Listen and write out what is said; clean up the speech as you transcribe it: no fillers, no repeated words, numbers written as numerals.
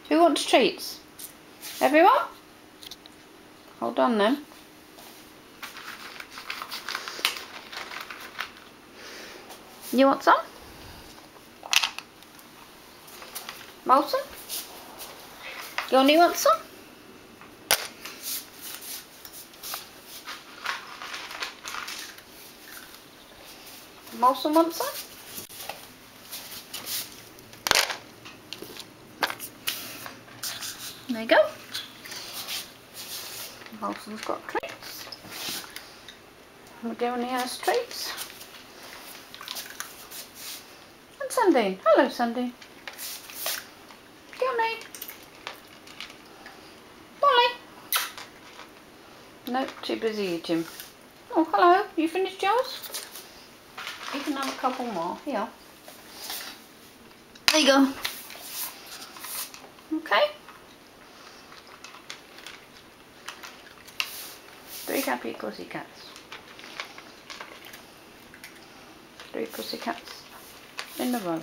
Who wants treats? Everyone? Hold on then. You want some? Molson? You only want some? Molson wants some? There you go. Molson's got treats. We're giving the house treats. And Sundine. Hello, Sundine. Molly. Molly. Nope, too busy eating. Oh, hello. You finished yours? You can have a couple more. Here. There you go. Okay. 3 happy pussycats. 3 pussycats in the row.